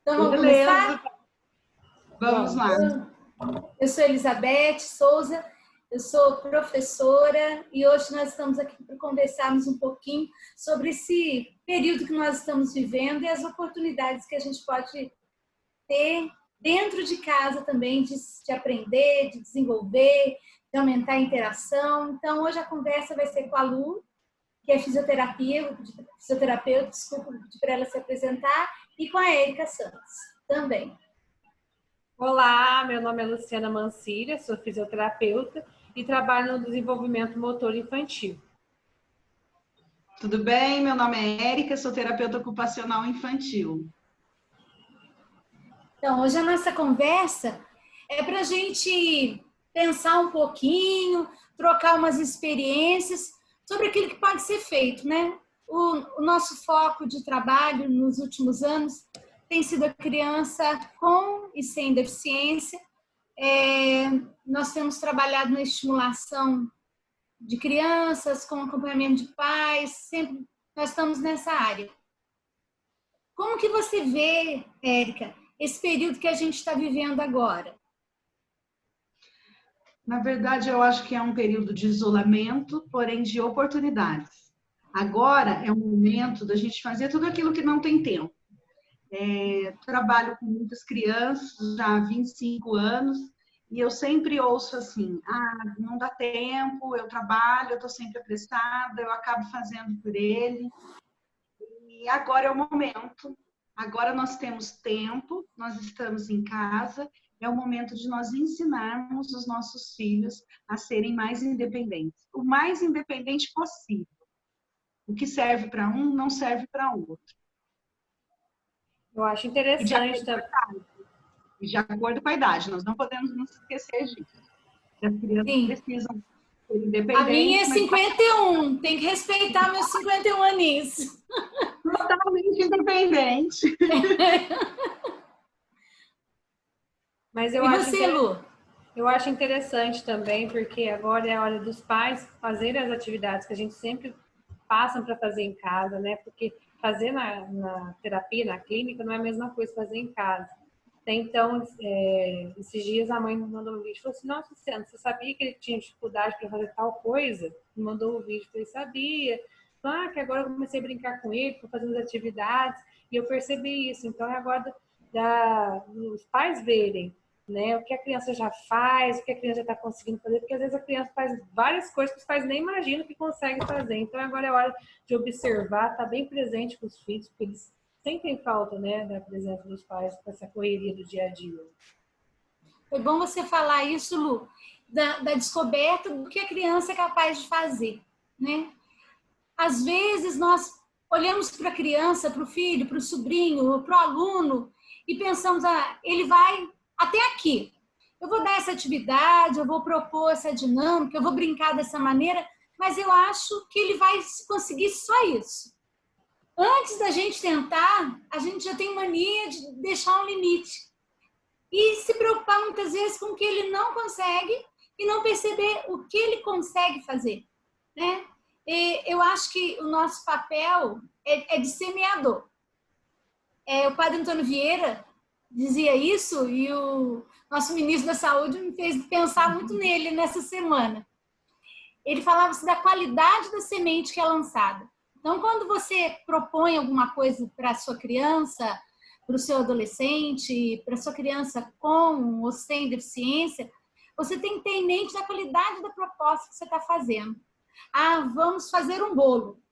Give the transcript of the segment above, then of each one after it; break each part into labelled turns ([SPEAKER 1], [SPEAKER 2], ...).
[SPEAKER 1] Então, vamos
[SPEAKER 2] Beleza.
[SPEAKER 1] começar?
[SPEAKER 2] Vamos lá.
[SPEAKER 1] Eu sou Elizabeth Souza, eu sou professora e hoje nós estamos aqui para conversarmos um pouquinho sobre esse período que nós estamos vivendo e as oportunidades que a gente pode ter dentro de casa também de aprender, de desenvolver, de aumentar a interação. Então, hoje a conversa vai ser com a Lu, que é fisioterapeuta, desculpa, vou pedir para ela se apresentar, e com a Érica Santos também.
[SPEAKER 3] Olá, meu nome é Luciana Mancilha, sou fisioterapeuta e trabalho no desenvolvimento motor infantil.
[SPEAKER 2] Tudo bem? Meu nome é Érica, sou terapeuta ocupacional infantil.
[SPEAKER 1] Então, hoje a nossa conversa é para a gente pensar um pouquinho, trocar umas experiências sobre aquilo que pode ser feito, né? O nosso foco de trabalho nos últimos anos tem sido a criança com e sem deficiência. Nós temos trabalhado na estimulação de crianças, com acompanhamento de pais, sempre nós estamos nessa área. Como que você vê, Érica, esse período que a gente está vivendo agora?
[SPEAKER 2] Na verdade, eu acho que é um período de isolamento, porém de oportunidades. Agora é o momento da gente fazer tudo aquilo que não tem tempo. Trabalho com muitas crianças já há 25 anos e eu sempre ouço assim, não dá tempo, eu trabalho, eu estou sempre apressada, eu acabo fazendo por ele. E agora é o momento, agora nós temos tempo, nós estamos em casa, é o momento de nós ensinarmos os nossos filhos a serem mais independentes, o mais independente possível. O que serve para um não serve para o outro.
[SPEAKER 3] Eu acho interessante também.
[SPEAKER 2] De acordo com a idade, nós não podemos nos esquecer disso. As crianças precisam ser independentes.
[SPEAKER 1] A minha é 51, tem que respeitar meus 51 aninhos.
[SPEAKER 2] Totalmente independente.
[SPEAKER 3] Mas eu acho interessante também, porque agora é a hora dos pais fazerem as atividades que a gente sempre passa para fazer em casa, né? Porque fazer na terapia, na clínica, não é a mesma coisa que fazer em casa. Então, esses dias a mãe me mandou um vídeo e falou assim, nossa, Luciana, você sabia que ele tinha dificuldade para fazer tal coisa? Me mandou um vídeo, eu falei, sabia. Que agora eu comecei a brincar com ele, estou fazendo as atividades, e eu percebi isso. Então, é agora os pais verem, né, o que a criança já faz, o que a criança já está conseguindo fazer, porque às vezes a criança faz várias coisas que os pais nem imaginam que conseguem fazer. Então, agora é hora de observar, estar bem presente com os filhos, porque eles sentem falta, né, da presença dos pais com essa correria do dia a dia.
[SPEAKER 1] Foi bom você falar isso, Lu, da descoberta do que a criança é capaz de fazer, né? Às vezes nós olhamos para a criança, para o filho, para o sobrinho, para o aluno e pensamos, ele vai até aqui. Eu vou dar essa atividade, eu vou propor essa dinâmica, eu vou brincar dessa maneira, mas eu acho que ele vai conseguir só isso. Antes da gente tentar, a gente já tem mania de deixar um limite. E se preocupar muitas vezes com o que ele não consegue e não perceber o que ele consegue fazer, né? Eu acho que o nosso papel é de semeador. O padre Antônio Vieira dizia isso e o nosso ministro da Saúde me fez pensar muito nele nessa semana. Ele falava da qualidade da semente que é lançada. Então, quando você propõe alguma coisa para a sua criança, para o seu adolescente, para a sua criança com ou sem deficiência, você tem que ter em mente a qualidade da proposta que você está fazendo. Vamos fazer um bolo,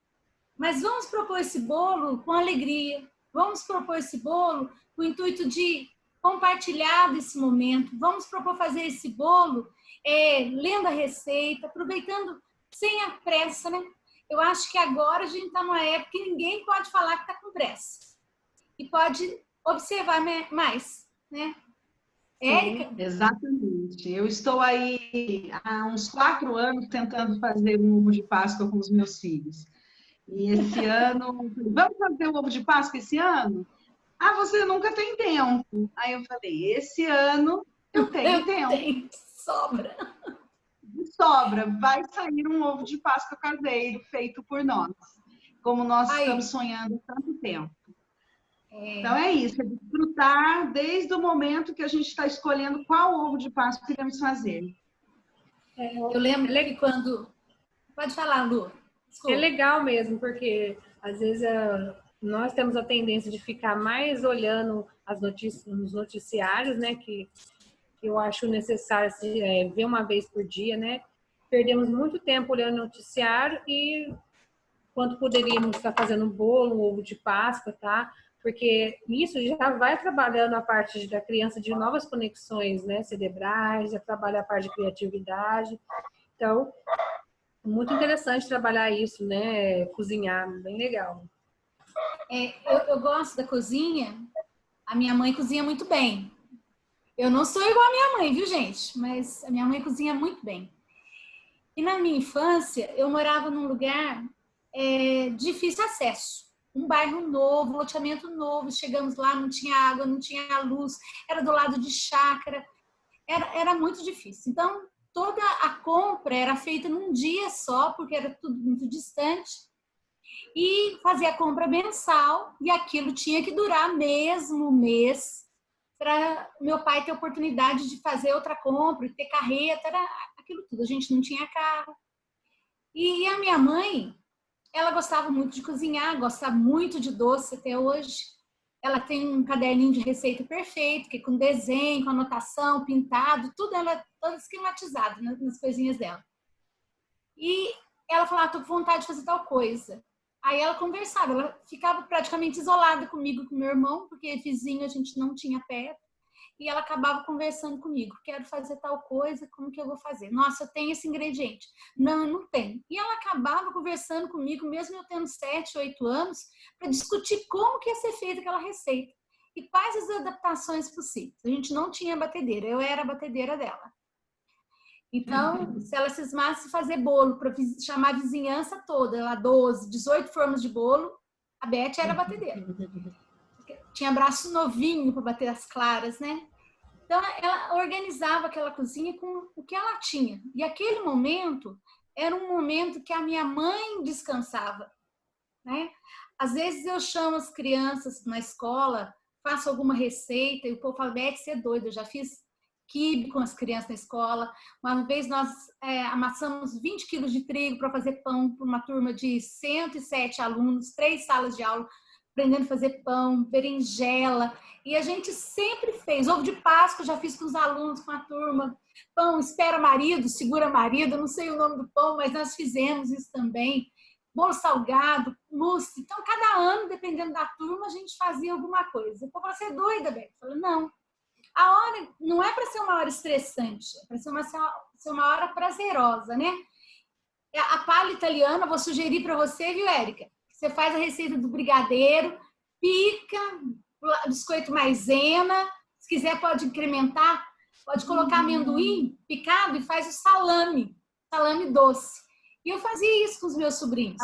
[SPEAKER 1] mas vamos propor esse bolo com alegria, vamos propor esse bolo com o intuito de compartilhar desse momento, vamos propor fazer esse bolo lendo a receita, aproveitando sem a pressa, né? Eu acho que agora a gente está numa época que ninguém pode falar que está com pressa e pode observar mais, né? Érica?
[SPEAKER 2] Exatamente. Eu estou aí há uns 4 anos tentando fazer um ovo de Páscoa com os meus filhos. E esse ano, vamos fazer o ovo de Páscoa esse ano? Você nunca tem tempo. Aí eu falei, esse ano eu tenho tempo.
[SPEAKER 1] Sobra.
[SPEAKER 2] Sobra. Vai sair um ovo de Páscoa caseiro feito por nós. Como nós estamos sonhando há tanto tempo. Então é isso, é desfrutar desde o momento que a gente está escolhendo qual ovo de Páscoa queremos fazer.
[SPEAKER 1] Eu lembro que quando... Pode falar, Lu. Desculpa.
[SPEAKER 3] É legal mesmo, porque às vezes nós temos a tendência de ficar mais olhando as notícias nos noticiários, né? Que eu acho necessário ver uma vez por dia, né? Perdemos muito tempo olhando o noticiário e quanto poderíamos estar fazendo um bolo, um ovo de Páscoa, tá? Porque isso já vai trabalhando a parte da criança de novas conexões, né? Cerebrais, já trabalha a parte de criatividade. Então, muito interessante trabalhar isso, né? Cozinhar, bem legal.
[SPEAKER 1] Eu gosto da cozinha. A minha mãe cozinha muito bem. Eu não sou igual a minha mãe, viu, gente? Mas a minha mãe cozinha muito bem. E na minha infância, eu morava num lugar difícil acesso. Um bairro novo, um loteamento novo. Chegamos lá, não tinha água, não tinha luz. Era do lado de chácara. Era muito difícil. Então, toda a compra era feita num dia só, porque era tudo muito distante. E fazia a compra mensal, e aquilo tinha que durar mesmo um mês, para meu pai ter oportunidade de fazer outra compra, ter carreta, era aquilo tudo. A gente não tinha carro. E a minha mãe, ela gostava muito de cozinhar, gosta muito de doce até hoje. Ela tem um caderninho de receita perfeito, que com desenho, com anotação, pintado, tudo ela todo esquematizado nas coisinhas dela. E ela falava, tô com vontade de fazer tal coisa. Aí ela conversava, ela ficava praticamente isolada comigo, com meu irmão, porque vizinho a gente não tinha perto. E ela acabava conversando comigo, quero fazer tal coisa, como que eu vou fazer? Nossa, eu tenho esse ingrediente. Não, eu não tenho. E ela acabava conversando comigo, mesmo eu tendo 7, 8 anos, para discutir como que ia ser feita aquela receita e quais as adaptações possíveis. A gente não tinha batedeira, eu era a batedeira dela. Então, se ela cismasse fazer bolo para chamar a vizinhança toda, lá 12, 18 formas de bolo, a Beth era a batedeira. Tinha braço novinho para bater as claras, né? Então, ela organizava aquela cozinha com o que ela tinha. E aquele momento era um momento que a minha mãe descansava, né? Às vezes eu chamo as crianças na escola, faço alguma receita e o povo fala, Beth, você é doida, eu já fiz quibe com as crianças na escola. Uma vez nós amassamos 20 quilos de trigo para fazer pão para uma turma de 107 alunos, 3 salas de aula, aprendendo a fazer pão, berinjela. E a gente sempre fez. Ovo de Páscoa já fiz com os alunos, com a turma. Pão espera marido, segura marido, não sei o nome do pão, mas nós fizemos isso também. Bolo salgado, mousse. Então, cada ano, dependendo da turma, a gente fazia alguma coisa. O povo falou, você é doida, Beto? Eu falei, não. A hora não é para ser uma hora estressante, é para ser uma hora prazerosa, né? A palha italiana, vou sugerir para você, viu, Érica? Você faz a receita do brigadeiro, pica, biscoito maisena, se quiser pode incrementar, pode colocar amendoim picado e faz o salame doce. E eu fazia isso com os meus sobrinhos.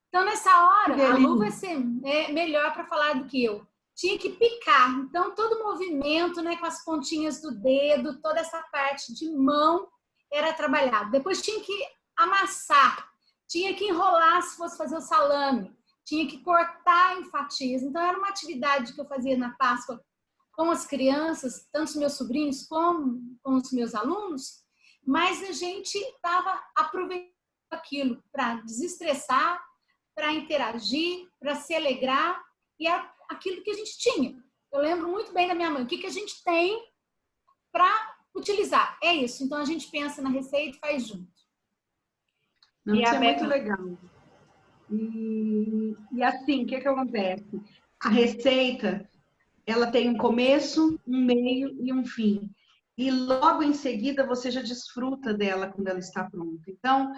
[SPEAKER 1] Então, nessa hora, a Lu vai ser melhor para falar do que eu. Tinha que picar. Então, todo o movimento, né, com as pontinhas do dedo, toda essa parte de mão era trabalhado. Depois tinha que amassar, tinha que enrolar se fosse fazer o salame, tinha que cortar em fatias. Então, era uma atividade que eu fazia na Páscoa com as crianças, tanto os meus sobrinhos como com os meus alunos, mas a gente estava aproveitando aquilo para desestressar, para interagir, para se alegrar, e aquilo que a gente tinha. Eu lembro muito bem da minha mãe, o que a gente tem para utilizar. É isso. Então, a gente pensa na receita e faz junto.
[SPEAKER 2] Não, isso é muito legal. E assim, o que acontece? A receita, ela tem um começo, um meio e um fim. E logo em seguida, você já desfruta dela quando ela está pronta. Então,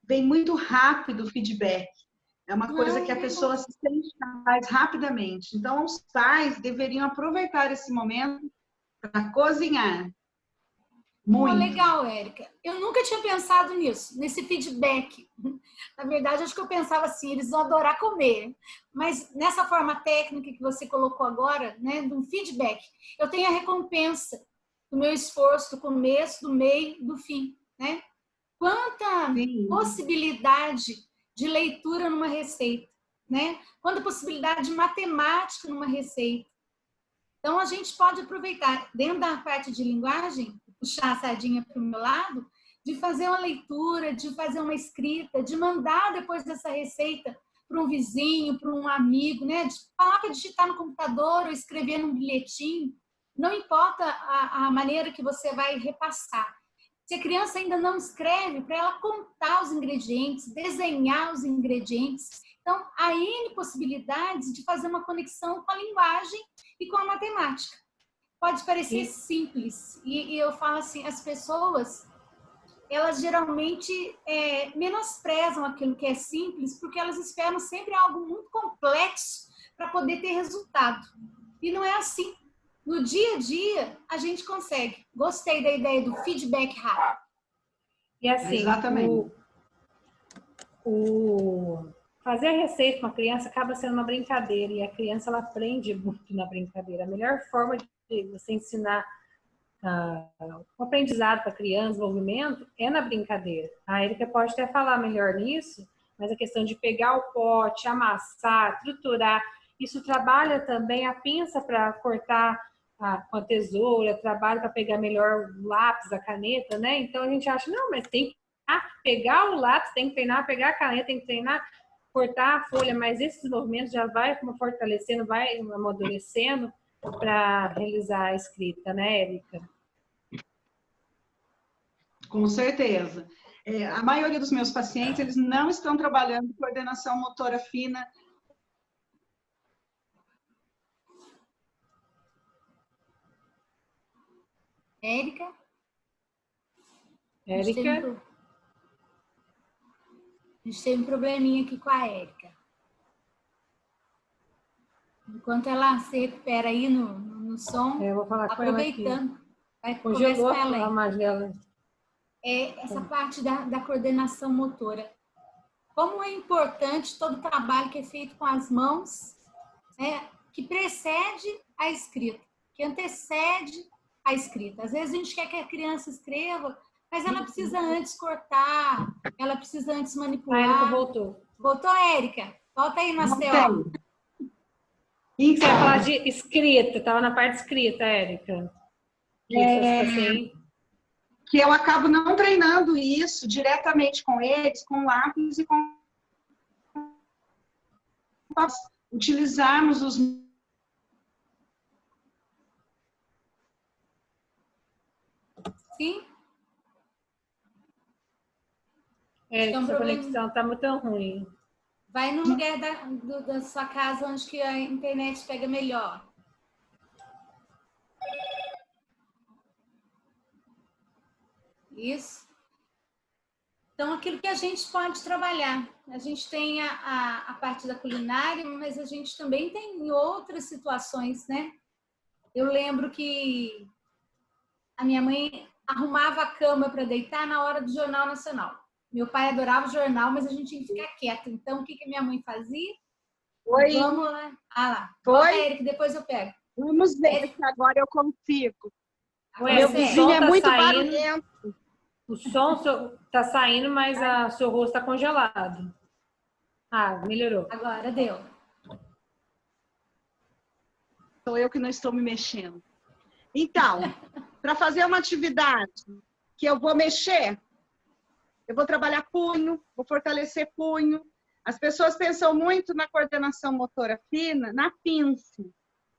[SPEAKER 2] vem muito rápido o feedback. É uma coisa que a pessoa se sente capaz rapidamente. Então, os pais deveriam aproveitar esse momento para cozinhar. Muito.
[SPEAKER 1] Legal, Érica. Eu nunca tinha pensado nisso, nesse feedback. Na verdade, acho que eu pensava assim, eles vão adorar comer. Mas nessa forma técnica que você colocou agora, né, do feedback, eu tenho a recompensa do meu esforço, do começo, do meio, do fim, né? Quanta possibilidade de leitura numa receita. né? Quanto a possibilidade de matemática numa receita. Então, a gente pode aproveitar, dentro da parte de linguagem, puxar a sardinha para o meu lado, de fazer uma leitura, de fazer uma escrita, de mandar depois dessa receita para um vizinho, para um amigo, né? De falar para digitar no computador ou escrever num bilhetinho. Não importa a maneira que você vai repassar. Se a criança ainda não escreve, para ela contar os ingredientes, desenhar os ingredientes. Então, há N possibilidades de fazer uma conexão com a linguagem e com a matemática. Pode parecer simples. E eu falo assim, as pessoas, elas geralmente menosprezam aquilo que é simples, porque elas esperam sempre algo muito complexo para poder ter resultado. E não é assim. No dia a dia, a gente consegue. Gostei da ideia do feedback rápido.
[SPEAKER 3] E assim,
[SPEAKER 2] exatamente.
[SPEAKER 3] Fazer a receita com a criança acaba sendo uma brincadeira, e a criança ela aprende muito na brincadeira. A melhor forma de você ensinar o aprendizado para a criança, desenvolvimento, é na brincadeira. A Érica pode até falar melhor nisso, mas a questão de pegar o pote, amassar, triturar, isso trabalha também a pinça para cortar com a tesoura, trabalha para pegar melhor o lápis, a caneta, né? Então a gente acha, não, mas tem que pegar o lápis, tem que treinar, pegar a caneta, tem que treinar, cortar a folha, mas esses movimentos já vai fortalecendo, vai amadurecendo para realizar a escrita, né, Érica?
[SPEAKER 2] Com certeza. A maioria dos meus pacientes, eles não estão trabalhando coordenação motora fina.
[SPEAKER 1] Érica?
[SPEAKER 3] Érica?
[SPEAKER 1] A gente tem um probleminha aqui com a Érica. Enquanto ela se recupera aí no som,
[SPEAKER 3] eu vou falar
[SPEAKER 1] aproveitando.
[SPEAKER 3] Vai congelou a mais dela.
[SPEAKER 1] Essa parte da coordenação motora. Como é importante todo o trabalho que é feito com as mãos, né, que precede a escrita, que antecede a escrita. Às vezes a gente quer que a criança escreva, mas ela precisa antes cortar, ela precisa antes manipular.
[SPEAKER 3] A Érica voltou.
[SPEAKER 1] Voltou, Érica? Volta aí no ACO.
[SPEAKER 3] Você ia falar de escrita, estava na parte escrita, Érica.
[SPEAKER 2] Que eu acabo não treinando isso diretamente com eles, com lápis e com utilizarmos os
[SPEAKER 1] Sim.
[SPEAKER 3] Érica, sua conexão está muito ruim.
[SPEAKER 1] Vai no lugar da sua casa onde que a internet pega melhor. Isso. Então, aquilo que a gente pode trabalhar. A gente tem a parte da culinária, mas a gente também tem outras situações, né? Eu lembro que a minha mãe arrumava a cama para deitar na hora do Jornal Nacional. Meu pai adorava o jornal, mas a gente tinha que ficar quieto. Então, o que minha mãe fazia?
[SPEAKER 2] Oi.
[SPEAKER 1] Vamos lá. Lá.
[SPEAKER 2] Oi.
[SPEAKER 1] Eric, depois eu pego.
[SPEAKER 2] Vamos ver se agora eu consigo.
[SPEAKER 3] Meu vizinho é muito
[SPEAKER 2] barulhento.
[SPEAKER 3] O som está saindo, mas o seu rosto está congelado. Melhorou.
[SPEAKER 1] Agora deu.
[SPEAKER 2] Sou eu que não estou me mexendo. Então, para fazer uma atividade que eu vou mexer, eu vou trabalhar punho, vou fortalecer punho. As pessoas pensam muito na coordenação motora fina, na pinça.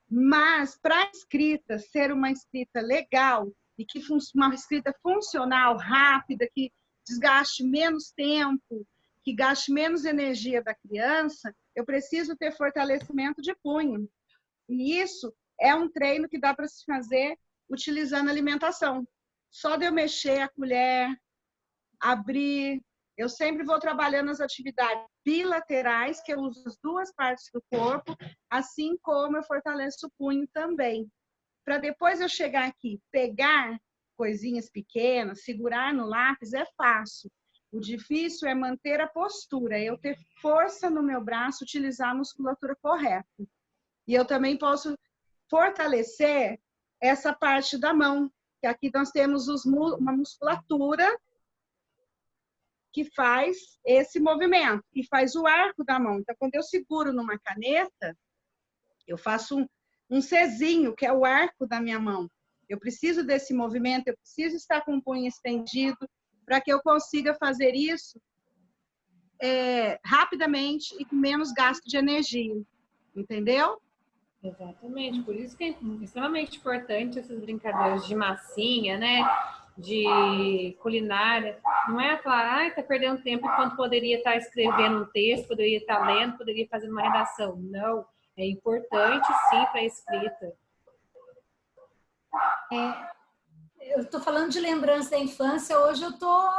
[SPEAKER 2] Mas, para a escrita ser uma escrita legal, e que uma escrita funcional, rápida, que desgaste menos tempo, que gaste menos energia da criança, eu preciso ter fortalecimento de punho. E isso é um treino que dá para se fazer utilizando alimentação. Só de eu mexer a colher, abrir, eu sempre vou trabalhando as atividades bilaterais, que eu uso as duas partes do corpo, assim como eu fortaleço o punho também. Para depois eu chegar aqui, pegar coisinhas pequenas, segurar no lápis, é fácil. O difícil é manter a postura, eu ter força no meu braço, utilizar a musculatura correta. E eu também posso fortalecer essa parte da mão, que aqui nós temos uma musculatura que faz esse movimento, e faz o arco da mão. Então, quando eu seguro numa caneta, eu faço um Czinho, que é o arco da minha mão. Eu preciso desse movimento, eu preciso estar com o punho estendido para que eu consiga fazer isso rapidamente e com menos gasto de energia. Entendeu?
[SPEAKER 3] Exatamente. Por isso que é extremamente importante essas brincadeiras de massinha, né? De culinária. Não é aquela, tá perdendo tempo enquanto poderia estar escrevendo um texto, poderia estar lendo, poderia fazer uma redação. Não. É importante, sim, para a escrita.
[SPEAKER 1] Eu estou falando de lembrança da infância, hoje eu estou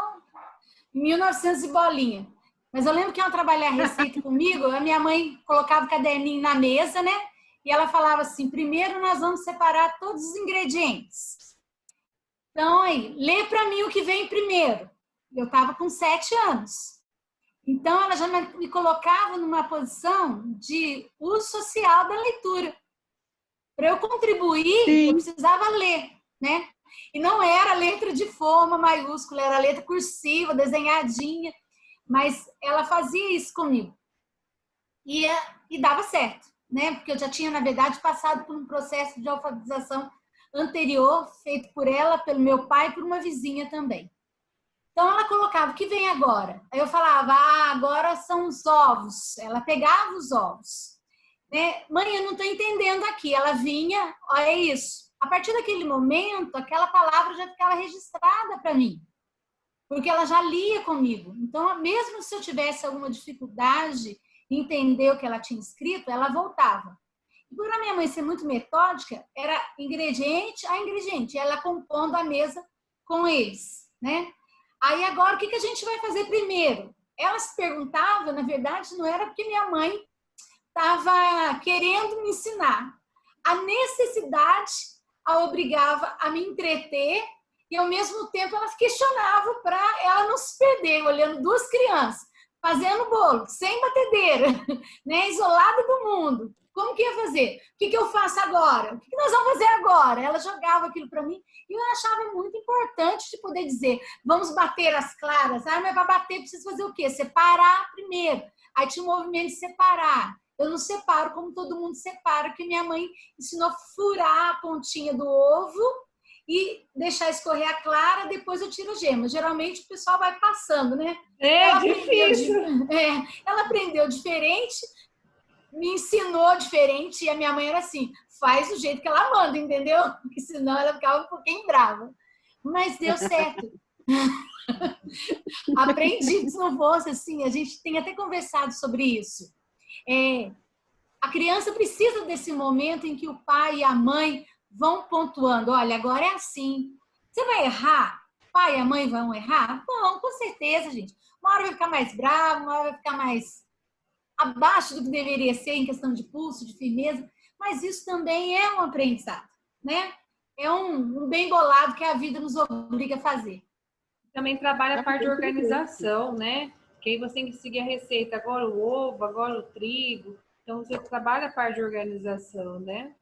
[SPEAKER 1] em 1900 e bolinha. Mas eu lembro que iam trabalhar receita comigo, a minha mãe colocava o caderninho na mesa, né? E ela falava assim, primeiro nós vamos separar todos os ingredientes. Então, aí, lê para mim o que vem primeiro. Eu estava com 7 anos. Então, ela já me colocava numa posição de uso social da leitura. Para eu contribuir, sim, eu precisava ler, né? E não era letra de forma maiúscula, era letra cursiva, desenhadinha. Mas ela fazia isso comigo. E dava certo, né? Porque eu já tinha, na verdade, passado por um processo de alfabetização anterior, feito por ela, pelo meu pai e por uma vizinha também. Então, ela colocava, o que vem agora? Aí eu falava, agora são os ovos. Ela pegava os ovos. Né? Mãe, eu não estou entendendo aqui. Ela vinha, olha isso. A partir daquele momento, aquela palavra já ficava registrada para mim. Porque ela já lia comigo. Então, mesmo se eu tivesse alguma dificuldade em entender o que ela tinha escrito, ela voltava. E por a minha mãe ser muito metódica, era ingrediente a ingrediente, ela compondo a mesa com eles, né? Aí agora, o que a gente vai fazer primeiro? Ela se perguntava, na verdade, não era porque minha mãe estava querendo me ensinar. A necessidade a obrigava a me entreter e, ao mesmo tempo, ela questionava para ela não se perder, olhando 2 crianças, fazendo bolo, sem batedeira, né? Isolada do mundo. Como que ia fazer? O que eu faço agora? O que nós vamos fazer agora? Ela jogava aquilo para mim e eu achava muito importante de poder dizer, vamos bater as claras. Mas para bater precisa fazer o quê? Separar primeiro. Aí tinha o movimento de separar. Eu não separo como todo mundo separa, porque minha mãe ensinou a furar a pontinha do ovo e deixar escorrer a clara, depois eu tiro a gema. Geralmente o pessoal vai passando, né?
[SPEAKER 3] Difícil.
[SPEAKER 1] Ela aprendeu diferente, me ensinou diferente, e a minha mãe era assim, faz do jeito que ela manda, entendeu? Porque senão ela ficava um pouquinho brava. Mas deu certo. Aprendi, se não fosse assim, a gente tem até conversado sobre isso. A criança precisa desse momento em que o pai e a mãe vão pontuando, olha, agora é assim. Você vai errar? O pai e a mãe vão errar? Bom, com certeza, gente. Uma hora vai ficar mais bravo, uma hora vai ficar mais abaixo do que deveria ser em questão de pulso, de firmeza, mas isso também é um aprendizado, né? É um bem bolado que a vida nos obriga a fazer.
[SPEAKER 3] Também trabalha a parte de organização, né? Que aí você tem que seguir a receita, agora o ovo, agora o trigo. Então, você trabalha a parte de organização, né?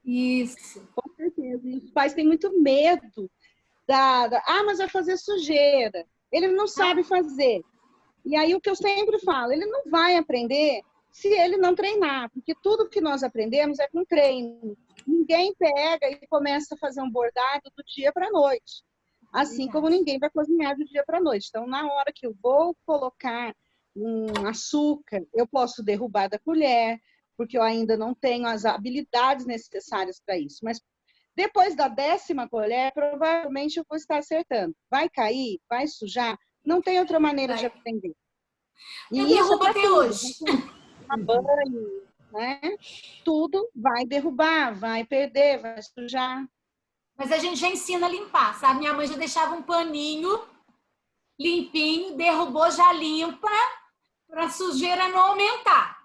[SPEAKER 2] Isso. Com certeza. E os pais têm muito medo mas vai fazer sujeira. Ele não sabe fazer. E aí, o que eu sempre falo, ele não vai aprender se ele não treinar, porque tudo que nós aprendemos é com treino. Ninguém pega e começa a fazer um bordado do dia para a noite. Assim como ninguém vai cozinhar do dia para a noite. Então, na hora que eu vou colocar um açúcar, eu posso derrubar da colher, porque eu ainda não tenho as habilidades necessárias para isso. Mas depois da 10ª colher, provavelmente eu vou estar acertando. Vai cair? Vai sujar? Não tem outra maneira de aprender.
[SPEAKER 1] E eu derrubo até hoje.
[SPEAKER 2] Banho, né? Tudo vai derrubar, vai perder, vai sujar.
[SPEAKER 1] Mas a gente já ensina a limpar, sabe? Minha mãe já deixava um paninho limpinho, derrubou, já limpa, para a sujeira não aumentar.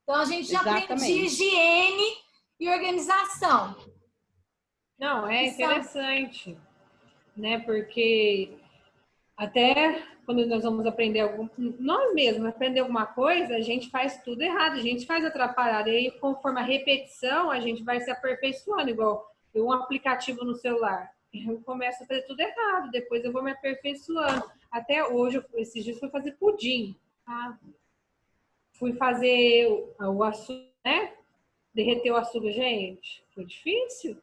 [SPEAKER 1] Então, a gente já aprende higiene e organização.
[SPEAKER 3] Não, é interessante, né? Porque até quando nós vamos aprender nós mesmos aprender alguma coisa, a gente faz tudo errado, a gente faz atrapalhado. E aí, conforme a repetição, a gente vai se aperfeiçoando, igual um aplicativo no celular. Eu começo a fazer tudo errado, depois eu vou me aperfeiçoando. Até hoje, esses dias, fui fazer pudim. Tá? Fui fazer o açúcar, né? Derreter o açúcar, gente, foi difícil.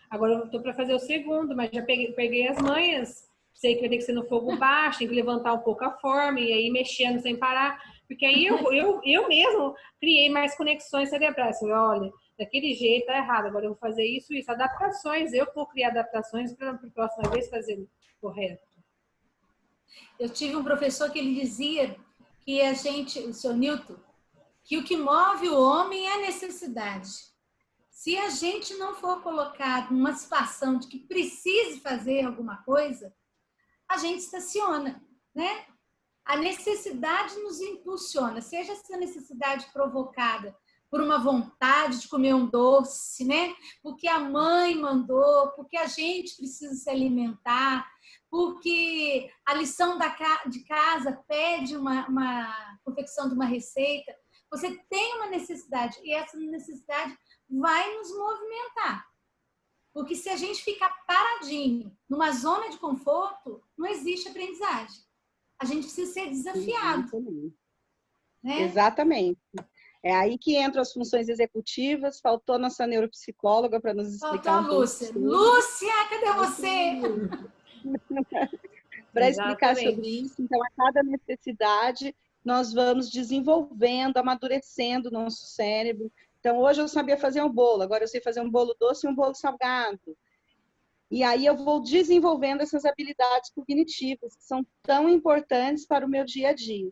[SPEAKER 3] Agora eu estou para fazer o segundo, mas já peguei as manhas. Sei que vai ter que ser no fogo baixo, tem que levantar um pouco a forma e aí mexendo sem parar. Porque aí eu mesmo criei mais conexões cerebrais. Falei, olha, daquele jeito tá errado, agora eu vou fazer isso. Adaptações, eu vou criar adaptações para a próxima vez fazer correto.
[SPEAKER 1] Eu tive um professor que ele dizia que o seu Newton, que o que move o homem é a necessidade. Se a gente não for colocado numa situação de que precise fazer alguma coisa, a gente estaciona, né? A necessidade nos impulsiona, seja essa necessidade provocada por uma vontade de comer um doce, né? Porque a mãe mandou, porque a gente precisa se alimentar, porque a lição de casa pede uma confecção de uma receita. Você tem uma necessidade e essa necessidade vai nos movimentar. Porque se a gente ficar paradinho numa zona de conforto, não existe aprendizagem. A gente precisa ser desafiado.
[SPEAKER 4] Né? Exatamente. É aí que entram as funções executivas. Faltou nossa neuropsicóloga para nos explicar.
[SPEAKER 1] Faltou a Lúcia. Lúcia, cadê você?
[SPEAKER 4] Para explicar sobre isso. Então, a cada necessidade, nós vamos desenvolvendo, amadurecendo o nosso cérebro. Então, hoje eu sabia fazer um bolo, agora eu sei fazer um bolo doce e um bolo salgado. E aí eu vou desenvolvendo essas habilidades cognitivas, que são tão importantes para o meu dia a dia.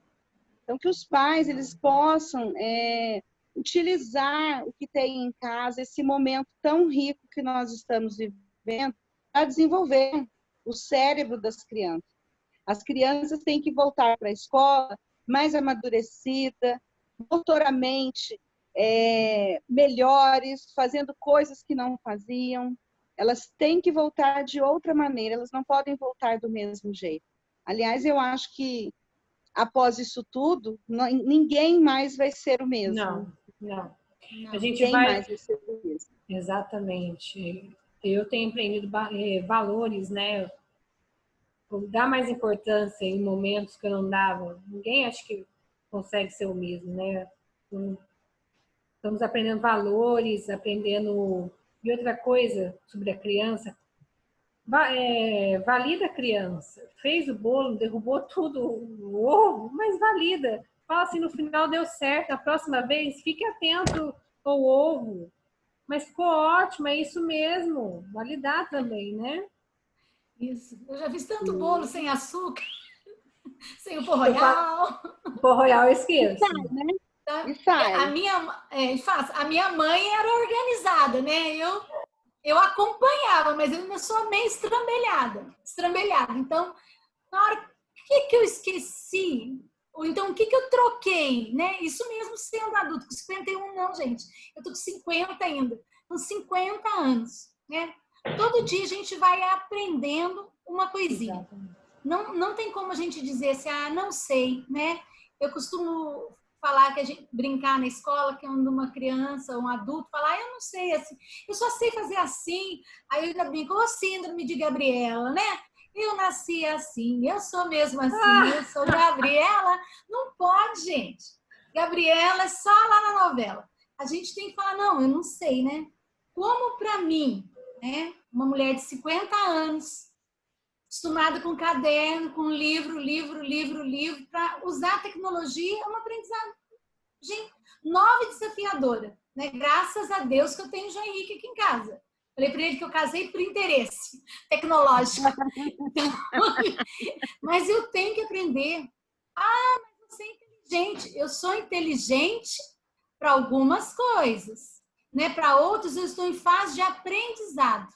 [SPEAKER 4] Então, que os pais eles possam utilizar o que tem em casa, esse momento tão rico que nós estamos vivendo, para desenvolver o cérebro das crianças. As crianças têm que voltar para a escola mais amadurecida, motoramente melhores, fazendo coisas que não faziam. Elas têm que voltar de outra maneira, elas não podem voltar do mesmo jeito. Aliás, eu acho que após isso tudo, ninguém mais vai ser o mesmo.
[SPEAKER 3] Não. A gente
[SPEAKER 4] mais vai ser o mesmo.
[SPEAKER 3] Exatamente. Eu tenho aprendido valores, né? Dar mais importância em momentos que eu não dava. Ninguém acho que consegue ser o mesmo, né? Estamos aprendendo valores, aprendendo... E outra coisa sobre a criança, valida a criança. Fez o bolo, derrubou tudo, o ovo, mas valida. Fala assim, no final deu certo, a próxima vez fique atento ao ovo. Mas ficou ótimo, é isso mesmo. Validar também, né?
[SPEAKER 1] Isso. Eu já fiz tanto bolo sem açúcar, sem o pó royal.
[SPEAKER 3] O pó royal eu esqueço.
[SPEAKER 1] A minha mãe era organizada, né? Eu acompanhava, mas eu ainda sou meio estrambelhada. Então, na hora, o que eu esqueci? Ou então, o que eu troquei, né? Isso mesmo sendo adulto, com 51 não, gente. Eu tô com 50 ainda, com 50 anos, né? Todo dia a gente vai aprendendo uma coisinha. Não tem como a gente dizer assim, não sei, né? Eu costumo falar que a gente brincar na escola, que quando uma criança ou um adulto falar, eu não sei, assim, eu só sei fazer assim. Aí eu ainda brinco, síndrome de Gabriela, né? Eu nasci assim, eu sou mesmo assim, eu sou Gabriela. Não pode, gente. Gabriela é só lá na novela. A gente tem que falar, não, eu não sei, né? Como para mim, né? Uma mulher de 50 anos, acostumada com caderno, com livro, para usar a tecnologia, é uma aprendizado, gente, nova e desafiadora, né? Graças a Deus que eu tenho o João Henrique aqui em casa. Falei para ele que eu casei por interesse tecnológico. Mas eu tenho que aprender. Mas você é inteligente. Eu sou inteligente para algumas coisas, né? Para outras, eu estou em fase de aprendizado.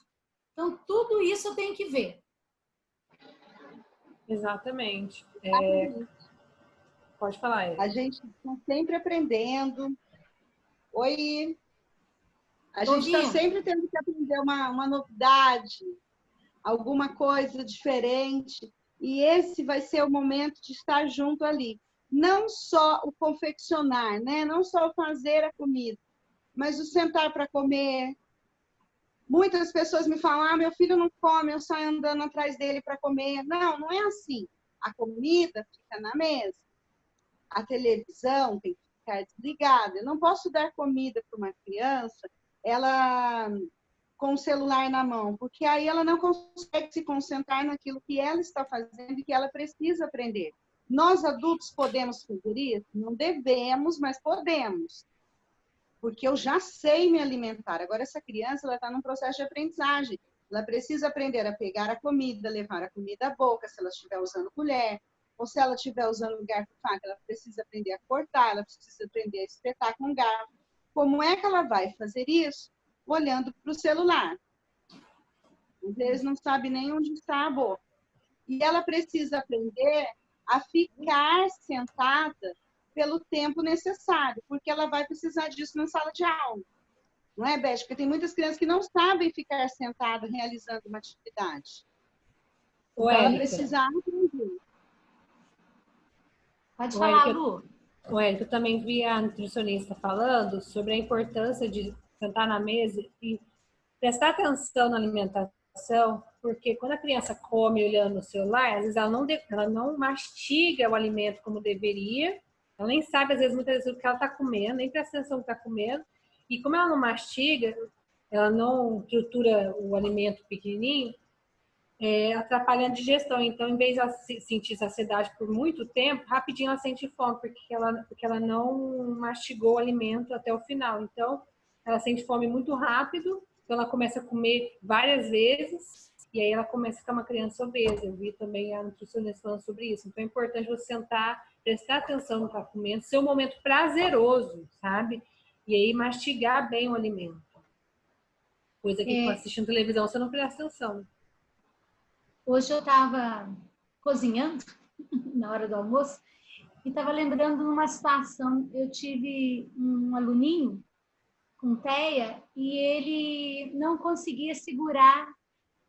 [SPEAKER 1] Então, tudo isso eu tenho que ver.
[SPEAKER 3] Exatamente. Pode falar, Eva.
[SPEAKER 4] A gente está sempre aprendendo. Oi! A gente está sempre tendo que aprender uma novidade, alguma coisa diferente. E esse vai ser o momento de estar junto ali. Não só o confeccionar, né? Não só o fazer a comida, mas o sentar para comer, Muitas pessoas me falam, ah, meu filho não come, eu saio andando atrás dele para comer. Não, não é assim. A comida fica na mesa. A televisão tem que ficar desligada. Eu não posso dar comida para uma criança, ela com o celular na mão, porque aí ela não consegue se concentrar naquilo que ela está fazendo e que ela precisa aprender. Nós adultos podemos fazer isso? Não devemos, mas podemos. Porque eu já sei me alimentar. Agora, essa criança está num processo de aprendizagem. Ela precisa aprender a pegar a comida, levar a comida à boca, se ela estiver usando colher, ou se ela estiver usando garfo e faca, ela precisa aprender a cortar, ela precisa aprender a espetar com garfo. Como é que ela vai fazer isso? Olhando para o celular. Às vezes não sabe nem onde está a boca. E ela precisa aprender a ficar sentada pelo tempo necessário, porque ela vai precisar disso na sala de aula. Não é, Beth? Porque tem muitas crianças que não sabem ficar sentada realizando uma atividade. Então, ela precisa aprender.
[SPEAKER 1] Pode falar, Lu.
[SPEAKER 3] O Érica, eu também vi a nutricionista falando sobre a importância de sentar na mesa e prestar atenção na alimentação, porque quando a criança come olhando no celular, às vezes ela não mastiga o alimento como deveria, ela nem sabe, às vezes, muitas vezes, o que ela está comendo, nem presta atenção no que está comendo, e como ela não mastiga, ela não tritura o alimento pequenininho, atrapalha a digestão. Então, em vez de ela sentir saciedade por muito tempo, rapidinho ela sente fome, porque ela não mastigou o alimento até o final. Então, ela sente fome muito rápido, então ela começa a comer várias vezes, e aí ela começa a ficar uma criança obesa. Eu vi também a nutricionista falando sobre isso. Então, é importante você sentar, prestar atenção no que está comendo, ser um momento prazeroso, sabe? E aí mastigar bem o alimento. Coisa que assistindo televisão você não presta atenção.
[SPEAKER 1] Hoje eu estava cozinhando na hora do almoço e estava lembrando de uma situação. Eu tive um aluninho com TEA e ele não conseguia segurar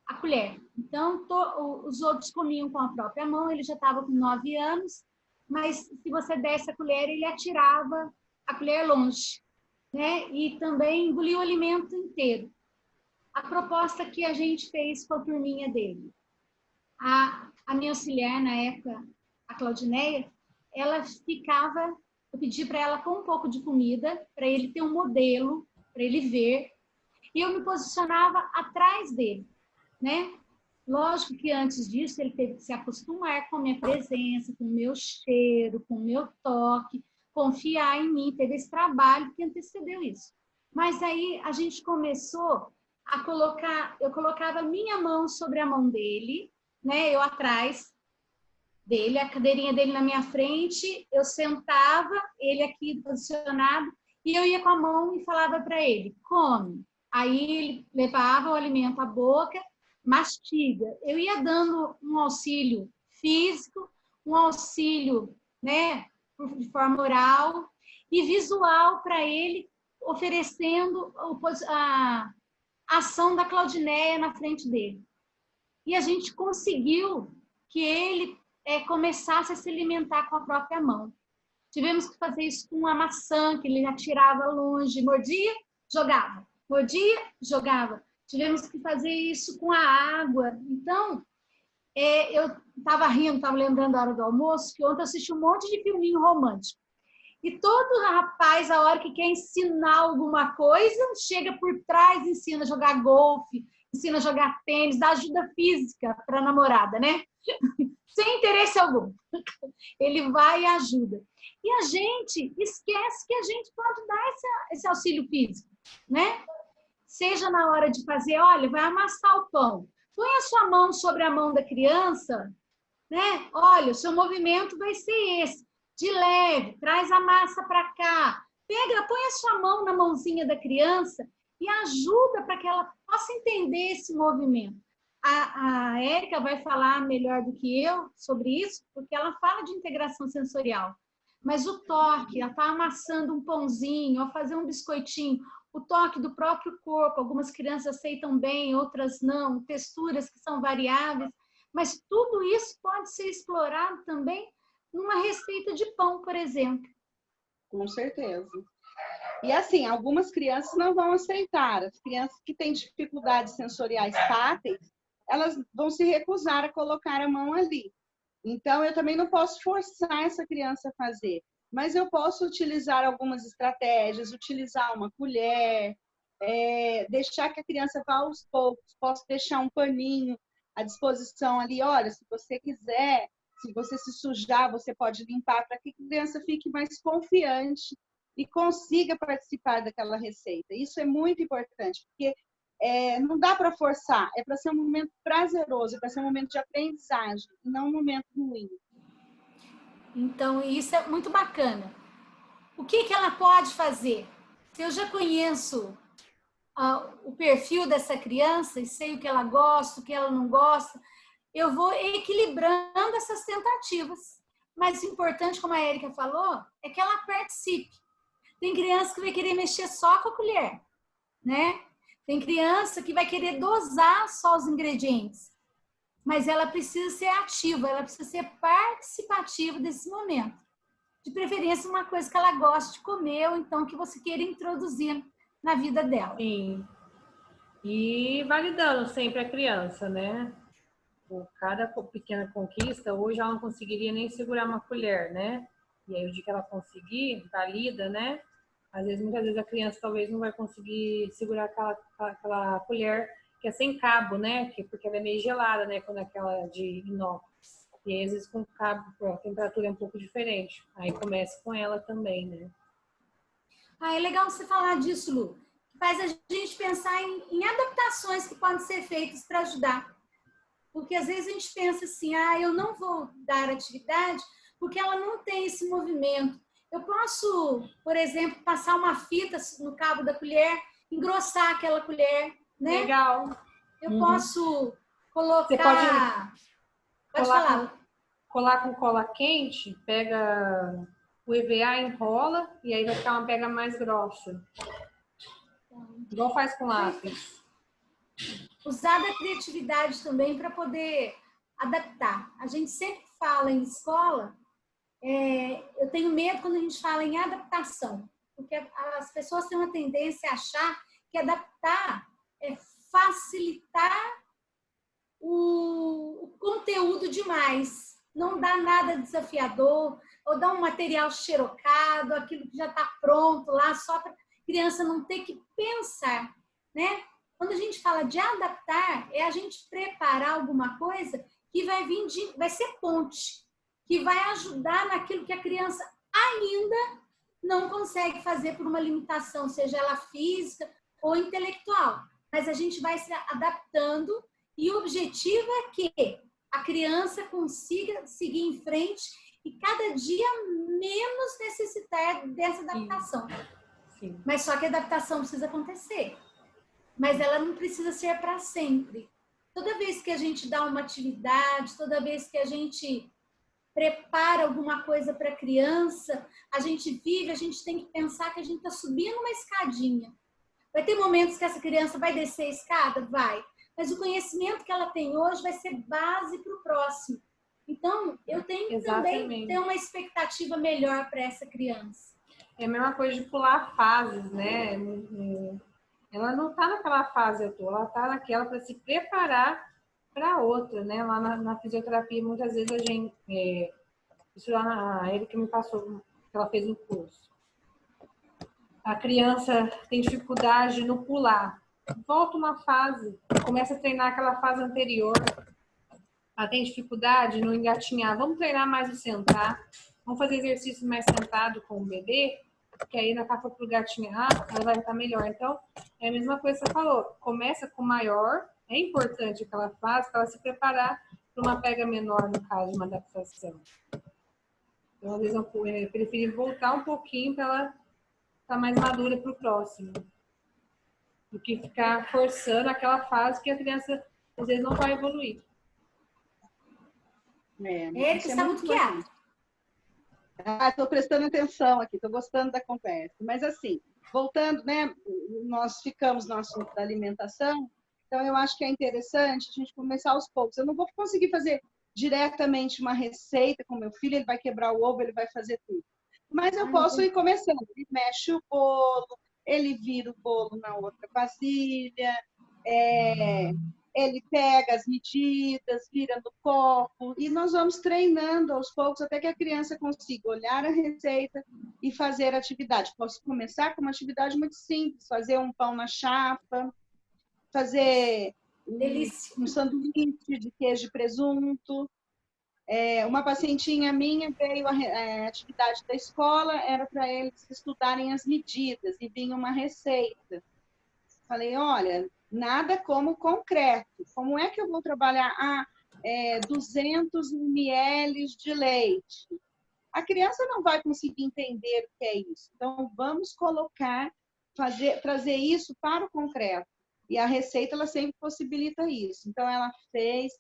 [SPEAKER 1] a colher. Então, os outros comiam com a própria mão, ele já estava com 9 anos, mas se você desse a colher, ele atirava a colher longe, né? E também engolia o alimento inteiro. A proposta que a gente fez com a turminha dele. A minha auxiliar, na época, a Claudineia, ela ficava, eu pedi para ela com um pouco de comida, para ele ter um modelo, para ele ver, e eu me posicionava atrás dele, né? Lógico que antes disso ele teve que se acostumar com a minha presença, com o meu cheiro, com o meu toque, confiar em mim, teve esse trabalho que antecedeu isso. Mas aí a gente começou a colocar, eu colocava a minha mão sobre a mão dele, né? Eu atrás dele, a cadeirinha dele na minha frente, eu sentava, ele aqui posicionado, e eu ia com a mão e falava para ele, come. Aí ele levava o alimento à boca, mastiga. Eu ia dando um auxílio físico, um auxílio, né, de forma oral e visual para ele, oferecendo a ação da Claudineia na frente dele. E a gente conseguiu que ele começasse a se alimentar com a própria mão. Tivemos que fazer isso com a maçã, que ele atirava longe, mordia, jogava. Mordia, jogava. Tivemos que fazer isso com a água. Então, eu estava rindo, estava lembrando da hora do almoço, que ontem eu assisti um monte de filminho romântico. E todo rapaz, a hora que quer ensinar alguma coisa, chega por trás, ensina a jogar golfe, ensina a jogar tênis, dá ajuda física para a namorada, né? Sem interesse algum. Ele vai e ajuda. E a gente esquece que a gente pode dar esse auxílio físico, né? Seja na hora de fazer, olha, vai amassar o pão. Põe a sua mão sobre a mão da criança, né? Olha, o seu movimento vai ser esse. De leve, traz a massa para cá. Põe a sua mão na mãozinha da criança e ajuda para que ela possa entender esse movimento. A Érica vai falar melhor do que eu sobre isso, porque ela fala de integração sensorial. Mas o toque, ela está amassando um pãozinho, ou fazer um biscoitinho, o toque do próprio corpo, algumas crianças aceitam bem, outras não, texturas que são variáveis, mas tudo isso pode ser explorado também numa receita de pão, por exemplo.
[SPEAKER 4] Com certeza. E assim, algumas crianças não vão aceitar. As crianças que têm dificuldades sensoriais táteis, elas vão se recusar a colocar a mão ali. Então, eu também não posso forçar essa criança a fazer, mas eu posso utilizar algumas estratégias, utilizar uma colher, deixar que a criança vá aos poucos, posso deixar um paninho à disposição ali, olha, se você quiser, se você se sujar, você pode limpar, para que a criança fique mais confiante e consiga participar daquela receita. Isso é muito importante, porque não dá para forçar, é para ser um momento prazeroso, é para ser um momento de aprendizagem, não um momento ruim.
[SPEAKER 1] Então, isso é muito bacana. O que ela pode fazer? Se eu já conheço o perfil dessa criança e sei o que ela gosta, o que ela não gosta, eu vou equilibrando essas tentativas. Mas o importante, como a Érica falou, é que ela participe. Tem criança que vai querer mexer só com a colher, né? Tem criança que vai querer dosar só os ingredientes. Mas ela precisa ser ativa, ela precisa ser participativa desse momento. De preferência, uma coisa que ela gosta de comer ou então que você queira introduzir na vida dela.
[SPEAKER 3] Sim. E validando sempre a criança, né? Por cada pequena conquista, hoje ela não conseguiria nem segurar uma colher, né? E aí, o dia que ela conseguir, valida, né? Muitas vezes a criança talvez não vai conseguir segurar aquela colher que é sem cabo, né? Porque ela é meio gelada, né? Quando é aquela de inox. E aí, às vezes, com cabo, a temperatura é um pouco diferente. Aí começa com ela também, né?
[SPEAKER 1] É legal você falar disso, Lu. Faz a gente pensar em adaptações que podem ser feitas para ajudar. Porque às vezes a gente pensa assim, eu não vou dar atividade porque ela não tem esse movimento. Eu posso, por exemplo, passar uma fita no cabo da colher, engrossar aquela colher, né?
[SPEAKER 3] Legal.
[SPEAKER 1] Eu posso colocar...
[SPEAKER 3] Você
[SPEAKER 1] pode falar.
[SPEAKER 3] Colar com cola quente, pega o EVA, enrola e aí vai ficar uma pega mais grossa. Igual faz com lápis.
[SPEAKER 1] Usar da criatividade também para poder adaptar. A gente sempre fala em escola, eu tenho medo quando a gente fala em adaptação, porque as pessoas têm uma tendência a achar que adaptar é facilitar o conteúdo demais, não dá nada desafiador, ou dá um material xerocado, aquilo que já está pronto lá, só para a criança não ter que pensar, né? Quando a gente fala de adaptar, é a gente preparar alguma coisa que vai ser ponte, que vai ajudar naquilo que a criança ainda não consegue fazer por uma limitação, seja ela física ou intelectual. Mas a gente vai se adaptando e o objetivo é que a criança consiga seguir em frente e cada dia menos necessitar dessa adaptação.
[SPEAKER 3] Sim.
[SPEAKER 1] Mas só que a adaptação precisa acontecer. Mas ela não precisa ser para sempre. Toda vez que a gente dá uma atividade, toda vez que a gente prepara alguma coisa para a criança, a gente tem que pensar que a gente está subindo uma escadinha. Vai ter momentos que essa criança vai descer a escada? Vai. Mas o conhecimento que ela tem hoje vai ser base para o próximo. Então, eu tenho que também ter uma expectativa melhor para essa criança.
[SPEAKER 3] É a mesma coisa de pular fases, né? Ela não está naquela fase atual, ela está naquela para se preparar para outra, né? Lá na fisioterapia, muitas vezes a gente... isso lá a Erika me passou, que ela fez no curso. A criança tem dificuldade no pular. Volta uma fase, começa a treinar aquela fase anterior. Ela tem dificuldade no engatinhar. Vamos treinar mais o sentar. Vamos fazer exercício mais sentado com o bebê, que aí na capa pro gatinhar, ela vai estar melhor. Então, é a mesma coisa que você falou. Começa com maior, é importante aquela fase para ela se preparar para uma pega menor, no caso de uma adaptação. Então, às vezes, eu preferi voltar um pouquinho para ela estar mais madura para o próximo. Do que ficar forçando aquela fase que a criança, às vezes, não vai evoluir.
[SPEAKER 1] Érica está muito quieta.
[SPEAKER 4] Estou prestando atenção aqui, estou gostando da conversa. Mas assim, voltando, né? Nós ficamos no assunto da alimentação, então eu acho que é interessante a gente começar aos poucos. Eu não vou conseguir fazer diretamente uma receita com meu filho, ele vai quebrar o ovo, ele vai fazer tudo. Mas eu posso ir começando. Ele mexe o bolo, ele vira o bolo na outra vasilha, ele pega as medidas, vira no copo, e nós vamos treinando aos poucos até que a criança consiga olhar a receita e fazer a atividade. Posso começar com uma atividade muito simples, fazer um pão na chapa, fazer um sanduíche de queijo e presunto. Uma pacientinha minha veio a atividade da escola, era para eles estudarem as medidas e vinha uma receita. Falei, olha, nada como concreto. Como é que eu vou trabalhar 200 ml de leite? A criança não vai conseguir entender o que é isso. Então, vamos trazer isso para o concreto. E a receita, ela sempre possibilita isso. Então, ela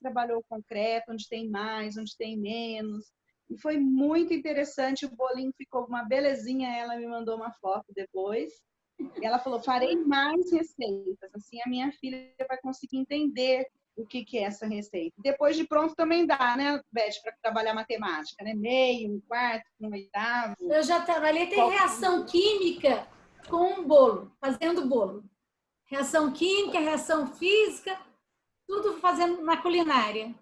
[SPEAKER 4] trabalhou o concreto, onde tem mais, onde tem menos. E foi muito interessante, o bolinho ficou uma belezinha, ela me mandou uma foto depois. E ela falou, farei mais receitas, assim a minha filha vai conseguir entender o que é essa receita. Depois de pronto também dá, né, Beth, para trabalhar matemática, né? Meio, um quarto, um oitavo.
[SPEAKER 1] Eu já trabalhei, tem reação química com um bolo, fazendo bolo. Reação química, reação física, tudo fazendo na culinária.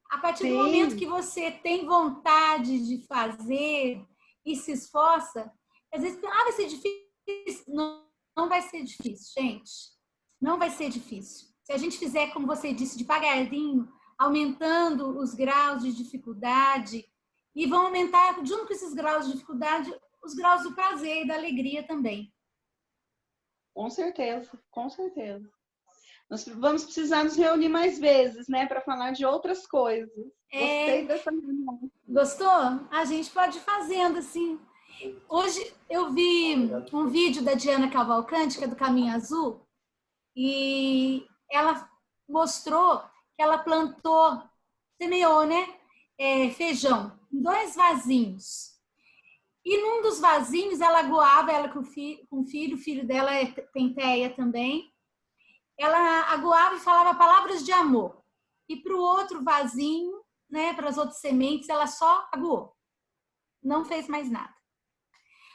[SPEAKER 1] A partir do momento que você tem vontade de fazer e se esforça, às vezes, vai ser difícil. Não vai ser difícil, gente. Não vai ser difícil. Se a gente fizer, como você disse, devagarinho, aumentando os graus de dificuldade, e vão aumentar, junto com esses graus de dificuldade, os graus do prazer e da alegria também.
[SPEAKER 4] Com certeza, com certeza. Nós vamos precisar nos reunir mais vezes, né, para falar de outras coisas. Gostei dessa reunião.
[SPEAKER 1] Gostou? A gente pode ir fazendo assim. Hoje eu vi um vídeo da Diana Cavalcante, que é do Caminho Azul, e ela mostrou que ela semeou, né, feijão em 2 vasinhos. E num dos vasinhos ela aguava, ela com o filho dela tem TEA também, ela aguava e falava palavras de amor. E para o outro vasinho, né, para as outras sementes, ela só aguou. Não fez mais nada.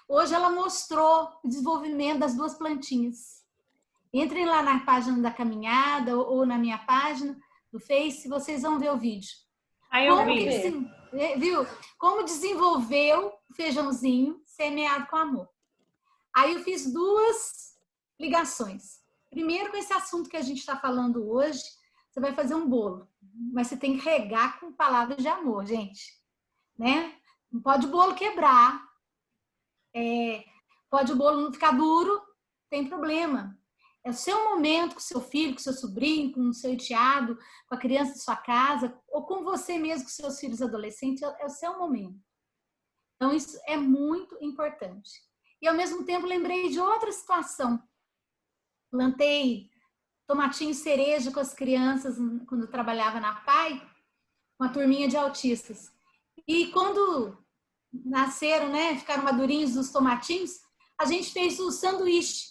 [SPEAKER 1] Hoje ela mostrou o desenvolvimento das 2 plantinhas. Entrem lá na página da Caminhada ou na minha página do Face, vocês vão ver o vídeo.
[SPEAKER 3] Aí eu vi.
[SPEAKER 1] Viu? Como desenvolveu o feijãozinho semeado com amor. Aí eu fiz 2 ligações. Primeiro, com esse assunto que a gente está falando hoje, você vai fazer um bolo. Mas você tem que regar com palavras de amor, gente. Né? Não pode o bolo quebrar. Pode o bolo não ficar duro, tem problema. É o seu momento com o seu filho, com o seu sobrinho, com o seu enteado, com a criança de sua casa, ou com você mesmo, com seus filhos adolescentes, é o seu momento. Então, isso é muito importante. E, ao mesmo tempo, lembrei de outra situação. Plantei tomatinho cereja com as crianças, quando eu trabalhava na PAI, uma turminha de autistas. E quando nasceram, né, ficaram madurinhos os tomatinhos, a gente fez o sanduíche.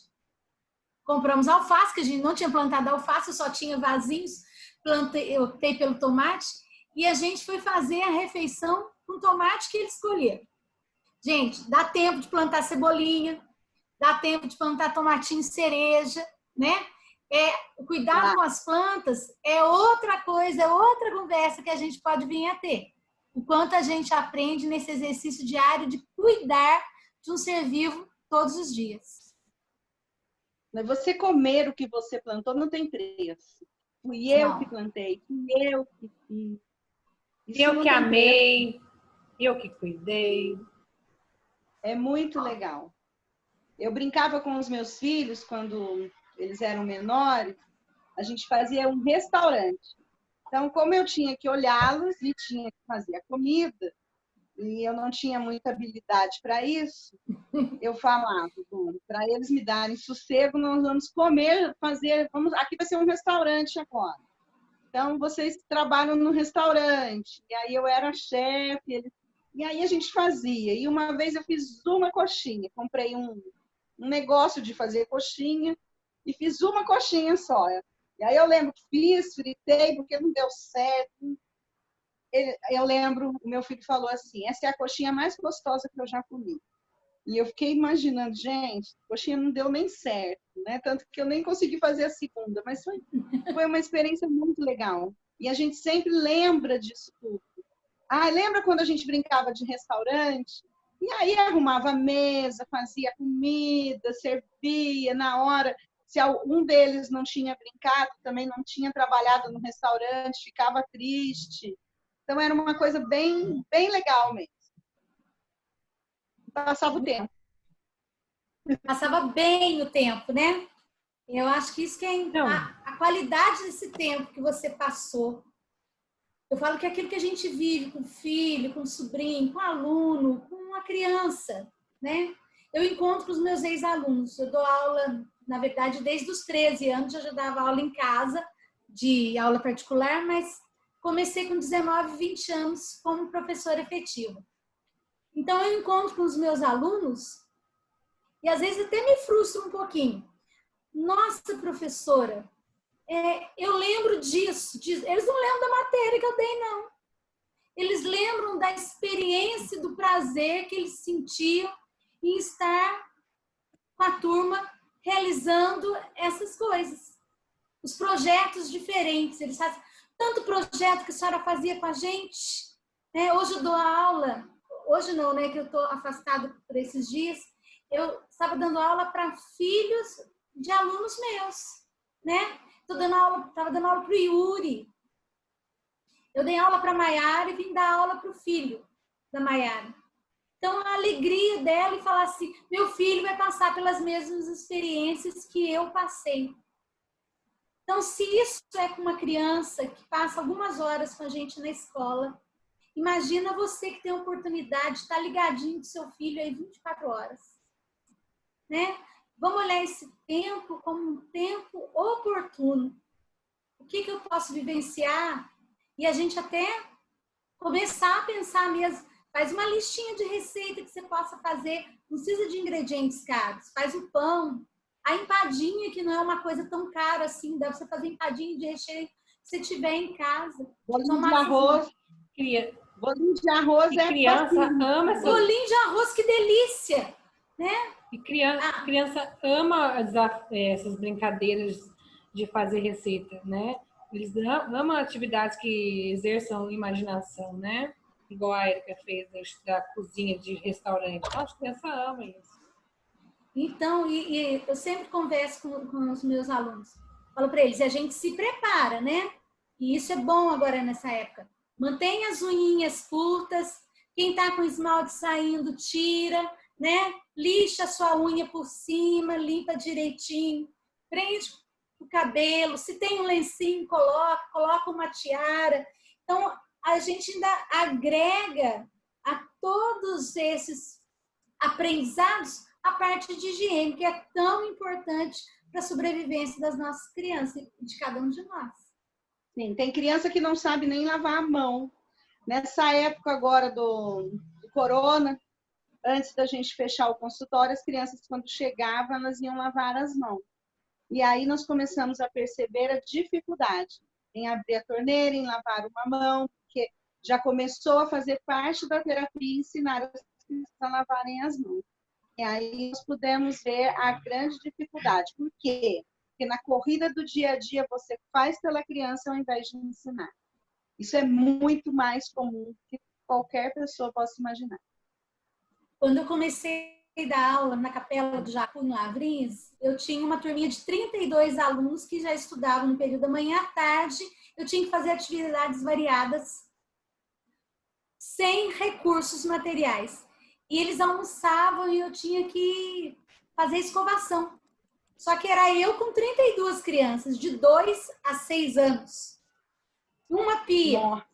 [SPEAKER 1] Compramos alface, que a gente não tinha plantado alface, só tinha vasinhos, eu optei pelo tomate, e a gente foi fazer a refeição com tomate que eles escolheram. Gente, dá tempo de plantar cebolinha, dá tempo de plantar tomatinho cereja, né? O cuidado com as plantas é outra coisa, é outra conversa que a gente pode vir a ter. O quanto a gente aprende nesse exercício diário de cuidar de um ser vivo todos os dias.
[SPEAKER 4] Você comer o que você plantou não tem preço. Fui eu que plantei, fui eu que fiz.
[SPEAKER 3] Eu que amei, eu que cuidei.
[SPEAKER 4] É muito legal. Eu brincava com os meus filhos quando eles eram menores, a gente fazia um restaurante. Então, como eu tinha que olhá-los e tinha que fazer a comida, e eu não tinha muita habilidade para isso, eu falava, para eles me darem sossego, nós vamos comer, aqui vai ser um restaurante agora. Então, vocês trabalham no restaurante. E aí eu era chefe, e aí a gente fazia. E uma vez eu fiz uma coxinha, comprei um negócio de fazer coxinha e fiz uma coxinha só. E aí eu lembro que fritei, porque não deu certo. eu lembro, o meu filho falou assim, essa é a coxinha mais gostosa que eu já comi. E eu fiquei imaginando, gente, a coxinha não deu nem certo, né? Tanto que eu nem consegui fazer a segunda, mas foi uma experiência muito legal. E a gente sempre lembra disso tudo. Ah, lembra quando a gente brincava de restaurante? E aí arrumava a mesa, fazia comida, servia na hora. Se um deles não tinha brincado, também não tinha trabalhado no restaurante, ficava triste. Então era uma coisa bem, bem legal mesmo. Passava o tempo.
[SPEAKER 1] Passava bem o tempo, né? Eu acho que isso que é a qualidade desse tempo que você passou. Eu falo que é aquilo que a gente vive com o filho, com o sobrinho, com o aluno, com a criança, né? Eu encontro os meus ex-alunos. Eu dou aula, na verdade, desde os 13 anos, eu já dava aula em casa, de aula particular, mas comecei com 19, 20 anos como professora efetiva. Então, eu encontro com os meus alunos e, às vezes, até me frustro um pouquinho. Nossa, professora, eu lembro disso. Eles não lembram da matéria que eu dei, não. Eles lembram da experiência, do prazer que eles sentiam em estar com a turma realizando essas coisas. Os projetos diferentes. Eles fazem tanto projeto que a senhora fazia com a gente. Né? Hoje eu dou aula, hoje não, né? Que eu estou afastada por esses dias. Eu estava dando aula para filhos de alunos meus, né? Estava dando aula para o Yuri. Eu dei aula para a Maiara e vim dar aula para o filho da Maiara. Então, a alegria dela em falar assim, meu filho vai passar pelas mesmas experiências que eu passei. Então, se isso é com uma criança que passa algumas horas com a gente na escola, imagina você que tem a oportunidade de estar ligadinho com seu filho aí 24 horas. Né? Vamos olhar esse tempo como um tempo oportuno. O que eu posso vivenciar? E a gente até começar a pensar mesmo. Faz uma listinha de receita que você possa fazer. Não precisa de ingredientes caros. Faz o pão. A empadinha, que não é uma coisa tão cara assim. Dá pra você fazer empadinha de recheio se você tiver em casa.
[SPEAKER 4] Bolinho de arroz. Bolinho de arroz é
[SPEAKER 3] criança ama essa...
[SPEAKER 1] Bolinho de arroz, que delícia! Né?
[SPEAKER 3] E criança ama essas brincadeiras de fazer receita, né? Eles amam atividades que exerçam imaginação, né? Igual a Erika fez da cozinha de restaurante. Acho que a criança ama isso.
[SPEAKER 1] Então, e eu sempre converso com os meus alunos. Falo para eles, a gente se prepara, né? E isso é bom agora nessa época. Mantenha as unhinhas curtas. Quem tá com esmalte saindo, tira, né? Lixa a sua unha por cima, limpa direitinho. Prende o cabelo. Se tem um lencinho, coloca uma tiara. Então, a gente ainda agrega a todos esses aprendizados a parte de higiene, que é tão importante para a sobrevivência das nossas crianças e de cada um de nós.
[SPEAKER 4] Sim, tem criança que não sabe nem lavar a mão. Nessa época agora do corona, antes da gente fechar o consultório, as crianças, quando chegavam, elas iam lavar as mãos. E aí nós começamos a perceber a dificuldade em abrir a torneira, em lavar uma mão, porque já começou a fazer parte da terapia ensinar as crianças a lavarem as mãos. E aí nós pudemos ver a grande dificuldade. Por quê? Porque na corrida do dia a dia você faz pela criança ao invés de ensinar. Isso é muito mais comum que qualquer pessoa possa imaginar.
[SPEAKER 1] Quando eu comecei a dar aula na Capela do Jacu, em Lavrinhas, eu tinha uma turminha de 32 alunos que já estudavam no período da manhã à tarde. Eu tinha que fazer atividades variadas, sem recursos materiais. E eles almoçavam e eu tinha que fazer escovação. Só que era eu com 32 crianças, de 2 a 6 anos. Uma pia.
[SPEAKER 4] Nossa.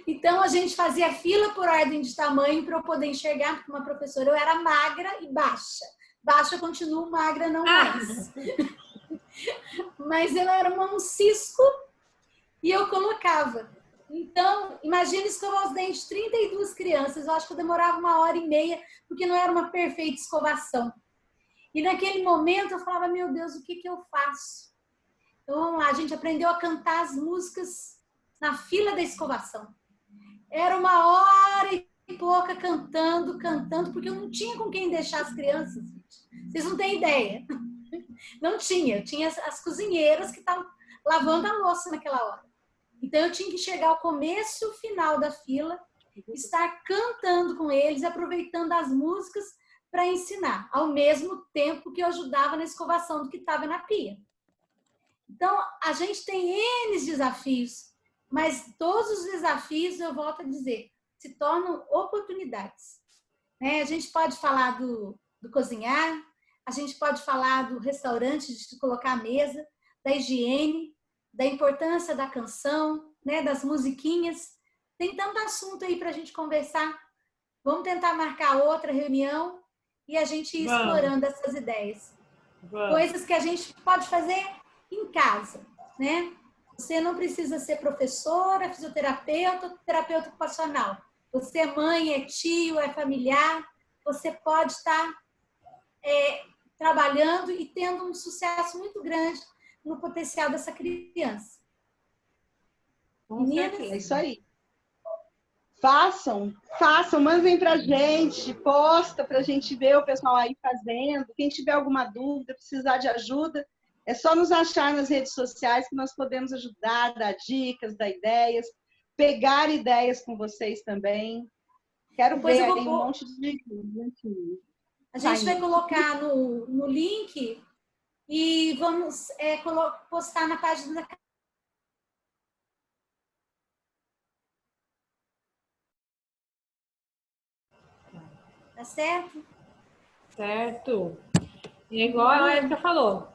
[SPEAKER 1] Então, a gente fazia fila por ordem de tamanho para eu poder enxergar, porque uma professora, eu era magra e baixa. Baixa, eu continuo magra, não mais. Mas eu era um cisco e eu colocava. Então, imagina escovar os dentes de 32 crianças. Eu acho que eu demorava 1h30, porque não era uma perfeita escovação. E naquele momento eu falava, meu Deus, o que eu faço? Então, vamos lá, a gente aprendeu a cantar as músicas na fila da escovação. Era 1 hora e pouca cantando, porque eu não tinha com quem deixar as crianças. Vocês não têm ideia. Não tinha. Eu tinha as cozinheiras que estavam lavando a louça naquela hora. Então, eu tinha que chegar ao começo e o final da fila, estar cantando com eles, aproveitando as músicas para ensinar, ao mesmo tempo que eu ajudava na escovação do que estava na pia. Então, a gente tem N desafios, mas todos os desafios, eu volto a dizer, se tornam oportunidades. A gente pode falar do cozinhar, a gente pode falar do restaurante, de colocar a mesa, da higiene, da importância da canção, das musiquinhas. Tem tanto assunto aí para a gente conversar. Vamos tentar marcar outra reunião e a gente ir explorando essas ideias. Coisas que a gente pode fazer em casa, Você não precisa ser professora, fisioterapeuta, terapeuta ocupacional. Você é mãe, é tio, é familiar. Você pode estar trabalhando e tendo um sucesso muito grande no potencial dessa criança.
[SPEAKER 4] Meninas? É isso aí. Façam, mandem pra gente, posta pra gente ver o pessoal aí fazendo. Quem tiver alguma dúvida, precisar de ajuda, é só nos achar nas redes sociais que nós podemos ajudar, dar dicas, dar ideias, pegar ideias com vocês também. Quero ver aí um monte de...
[SPEAKER 1] A gente vai colocar no link e vamos postar na página da... Tá certo?
[SPEAKER 3] Certo. E igual a Érica falou,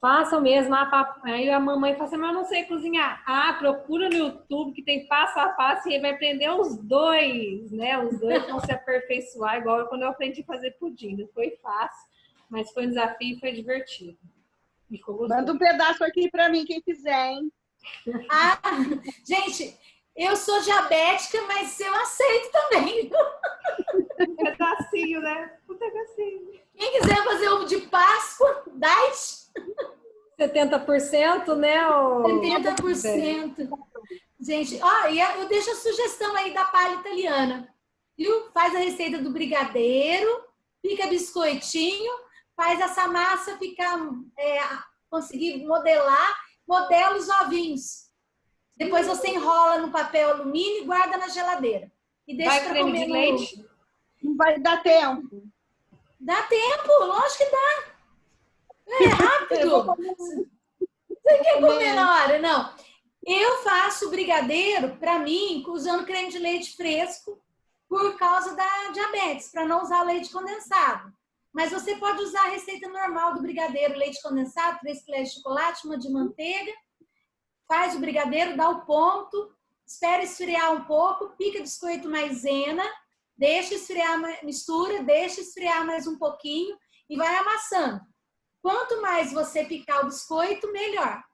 [SPEAKER 3] façam mesmo. Aí a mamãe fala assim, mas eu não sei cozinhar. Procura no YouTube que tem passo a passo e aí vai aprender os dois, Os dois vão se aperfeiçoar, igual quando eu aprendi a fazer pudim. Não foi fácil, mas foi um desafio e foi divertido.
[SPEAKER 4] Manda um pedaço aqui para mim, quem quiser, hein?
[SPEAKER 1] Gente, eu sou diabética, mas eu aceito também.
[SPEAKER 3] Um pedacinho, Um pedacinho.
[SPEAKER 1] Quem quiser fazer ovo de Páscoa,
[SPEAKER 3] 70%,
[SPEAKER 1] 70%. Gente, eu deixo a sugestão aí da palha italiana. Viu? Faz a receita do brigadeiro, pica biscoitinho, faz essa massa ficar, conseguir modela os ovinhos. Depois você enrola no papel alumínio e guarda na geladeira. E deixa para comer
[SPEAKER 3] de leite?
[SPEAKER 4] Não vai dar tempo.
[SPEAKER 1] Dá tempo, lógico que dá. É rápido. Você quer comer na hora? Não. Eu faço brigadeiro, para mim, usando creme de leite fresco, por causa da diabetes, para não usar leite condensado. Mas você pode usar a receita normal do brigadeiro, leite condensado, 3 colheres de chocolate, 1 de manteiga. Faz o brigadeiro, dá o ponto, espera esfriar um pouco, pica biscoito maisena, deixa esfriar, mistura, deixa esfriar mais um pouquinho e vai amassando. Quanto mais você picar o biscoito, melhor.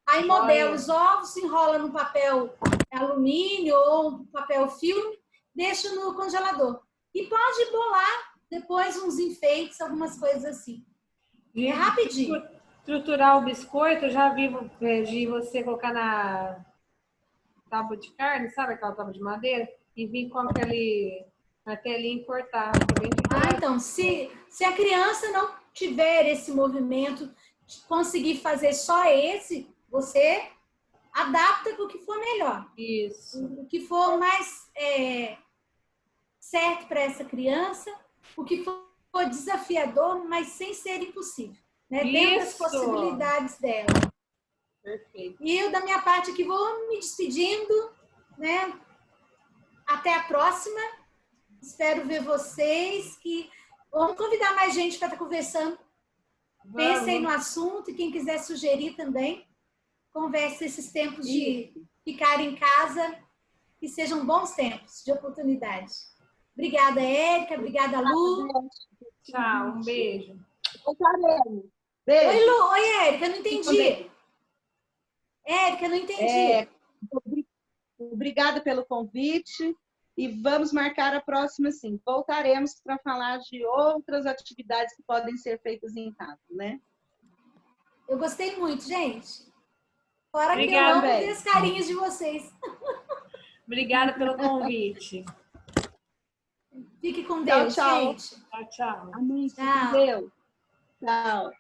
[SPEAKER 1] Aí modela os ovos, enrola no papel alumínio ou um papel filme, deixa no congelador. E pode bolar depois uns enfeites, algumas coisas assim. É rapidinho.
[SPEAKER 3] Estruturar o biscoito, eu já vi de você colocar na tábua de carne, sabe aquela tábua de madeira? E vir com aquele martelinho e cortar.
[SPEAKER 1] Então, se a criança não tiver esse movimento, de conseguir fazer só esse, você adapta para o que for melhor.
[SPEAKER 3] Isso.
[SPEAKER 1] O que for mais certo para essa criança, o que for desafiador, mas sem ser impossível. Dentro das possibilidades dela.
[SPEAKER 3] Perfeito.
[SPEAKER 1] E eu, da minha parte aqui, vou me despedindo, Até a próxima. Espero ver vocês. Vamos convidar mais gente para estar conversando. Pensem no assunto e quem quiser sugerir também. Converse esses tempos de ficar em casa e sejam bons tempos de oportunidade. Obrigada, Érica. Obrigada, Lu.
[SPEAKER 3] Tchau, um beijo.
[SPEAKER 4] Beijo.
[SPEAKER 1] Oi, Lu. Oi, Érica. Não entendi. Érica, não entendi.
[SPEAKER 4] Obrigada pelo convite. E vamos marcar a próxima, sim. Voltaremos para falar de outras atividades que podem ser feitas em casa,
[SPEAKER 1] Eu gostei muito, gente. Fora que eu amo ver as carinhas de vocês.
[SPEAKER 3] Obrigada pelo convite.
[SPEAKER 1] Fique com Deus,
[SPEAKER 4] tchau.
[SPEAKER 1] gente.
[SPEAKER 3] Tchau, tchau.
[SPEAKER 4] Amém.
[SPEAKER 1] Tchau.
[SPEAKER 4] Deus. Tchau.